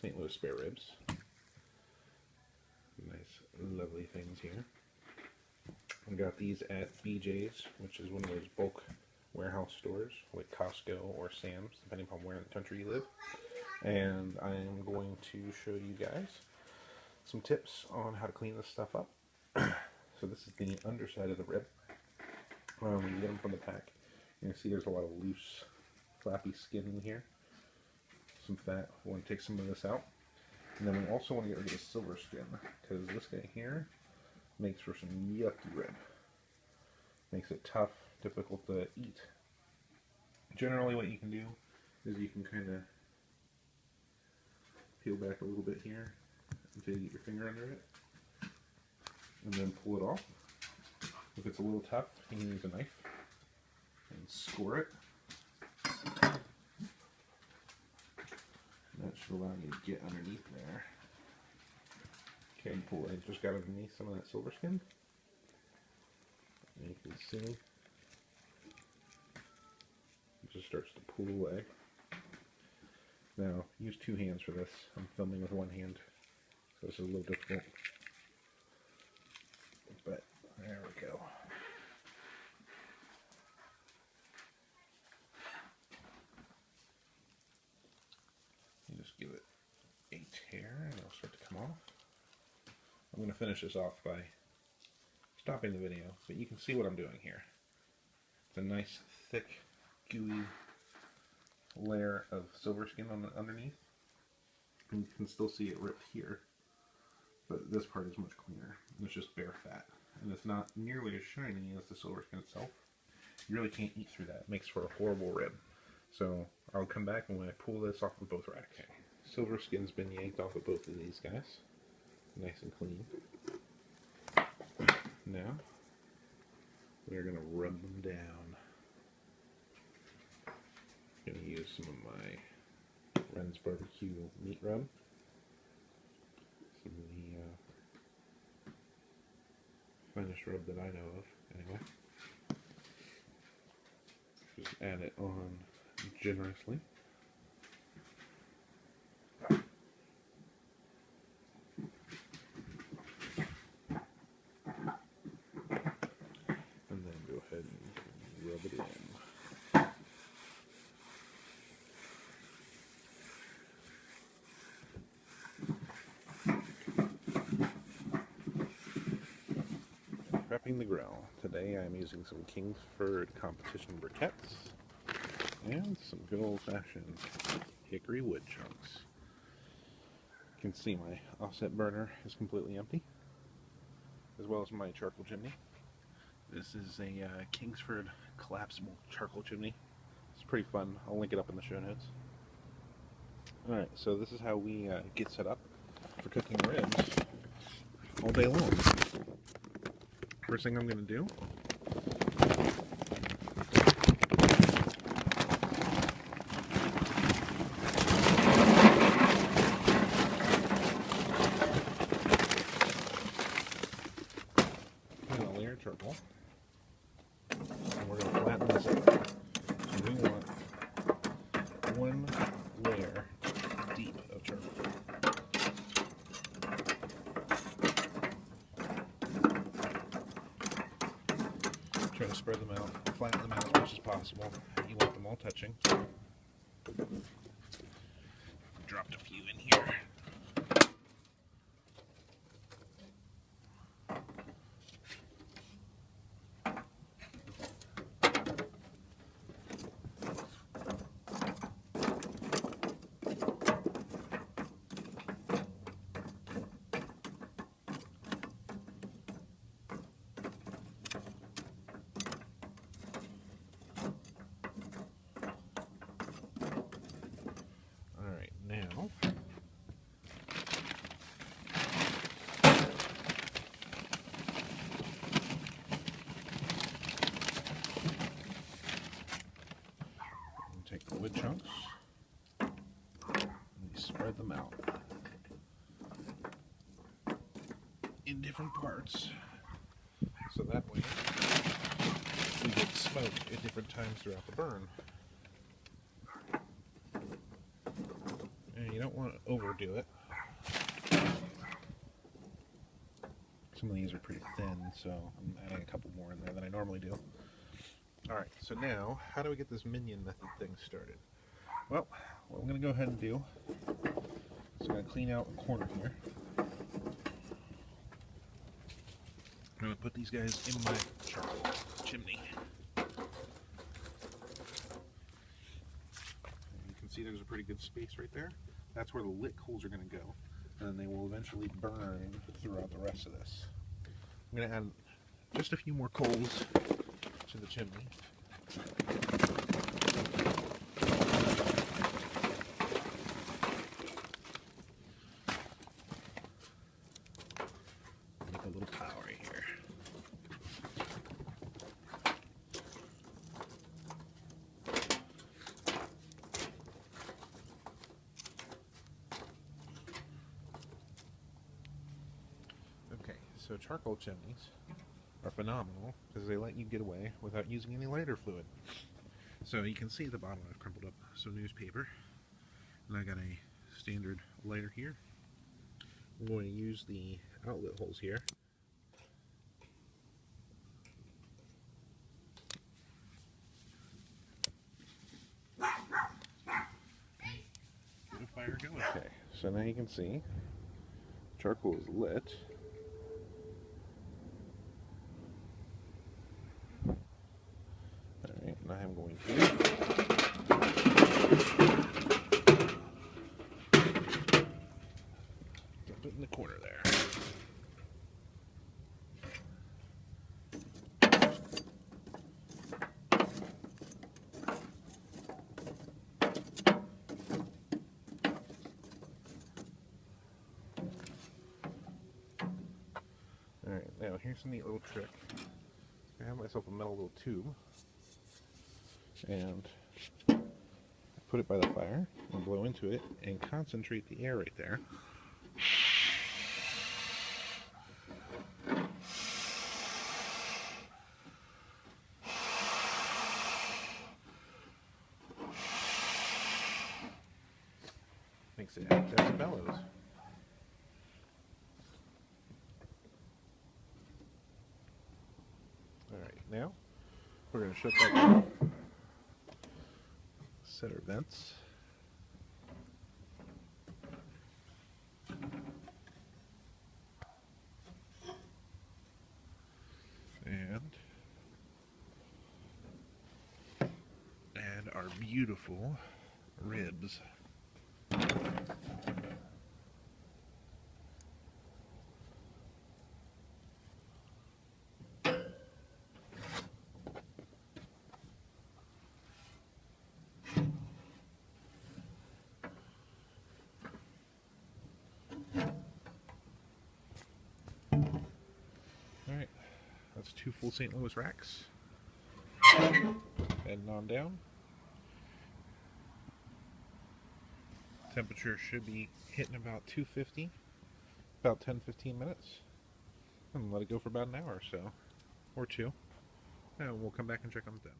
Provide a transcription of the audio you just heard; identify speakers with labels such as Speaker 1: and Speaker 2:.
Speaker 1: St. Louis spare ribs. Nice, lovely things here. I got these at BJ's, which is one of those bulk warehouse stores, like Costco or Sam's, depending upon where in the country you live. And I am going to show you guys some tips on how to clean this stuff up. So this is the underside of the rib. When you get them from the pack, you can see there's a lot of loose, flappy skin in here. Some fat. We want to take some of this out. And then we also want to get rid of the silver skin, because this guy here makes for some yucky rib. Makes it tough, difficult to eat. Generally what you can do is you can kind of peel back a little bit here until you get your finger under it, and then pull it off. If it's a little tough, you can use a knife and score it. That should allow you to get underneath there. Okay, cool. I just got underneath some of that silver skin. And you can see it just starts to pull away. Now, use two hands for this. I'm filming with one hand, so this is a little difficult. But there we go. You just give it a tear and it'll start to come off. I'm going to finish this off by stopping the video, but you can see what I'm doing here. It's a nice, thick, gooey layer of silver skin on the underneath. And you can still see it ripped here, but this part is much cleaner. It's just bare fat, and it's not nearly as shiny as the silver skin itself. You really can't eat through that. It makes for a horrible rib. So I'll come back and when I pull this off of both racks. Okay. Silver skin's been yanked off of both of these guys. Nice and clean. Now, we're going to rub them down. I'm going to use some of my Wren's BBQ meat rub. Some of the finest rub that I know of, anyway. Just add it on generously. And then go ahead and rub it in. Prepping the grill. Today I'm using some Kingsford competition briquettes and some good old-fashioned hickory wood chunks. You can see my offset burner is completely empty, as well as my charcoal chimney. This is a Kingsford collapsible charcoal chimney. It's pretty fun. I'll link it up in the show notes. Alright, so this is how we get set up for cooking ribs all day long. First thing I'm going to do I'm going to layer charcoal, and we're going to flatten this out. So we want one layer deep of charcoal. Try to spread them out, flatten them out as much as possible. You want them all touching. Dropped a few in here. Now, take the wood chunks and you spread them out in different parts, so that way we get smoke at different times throughout the burn. And you don't don't want to overdo it. Some of these are pretty thin, so I'm adding a couple more in there than I normally do. Alright, so now, how do we get this minion method thing started? Well, what I'm going to go ahead and do is I'm going to clean out a corner here. I'm going to put these guys in my charcoal chimney. And you can see there's a pretty good space right there. That's where the lit coals are going to go. And then they will eventually burn throughout the rest of this. I'm going to add just a few more coals to the chimney. Make a little pile right here. Okay, so charcoal chimneys are phenomenal because they let you get away without using any lighter fluid. So you can see at the bottom I've crumpled up some newspaper, and I got a standard lighter here. I'm going to use the outlet holes here. Get a fire going. Okay, so now you can see charcoal is lit. Alright, now I'm going to dump it in the corner there. Alright, now here's a neat little trick. I have myself a metal little tube, and put it by the fire and blow into it and concentrate the air right there. Makes it act as a bellows. Alright, now we're going to shut that down. Set our vents. And add our beautiful ribs. Alright, that's 2 full St. Louis racks. Heading on down. Temperature should be hitting about 250, about 10-15 minutes. And let it go for about an hour or so, or 2. And we'll come back and check on it then.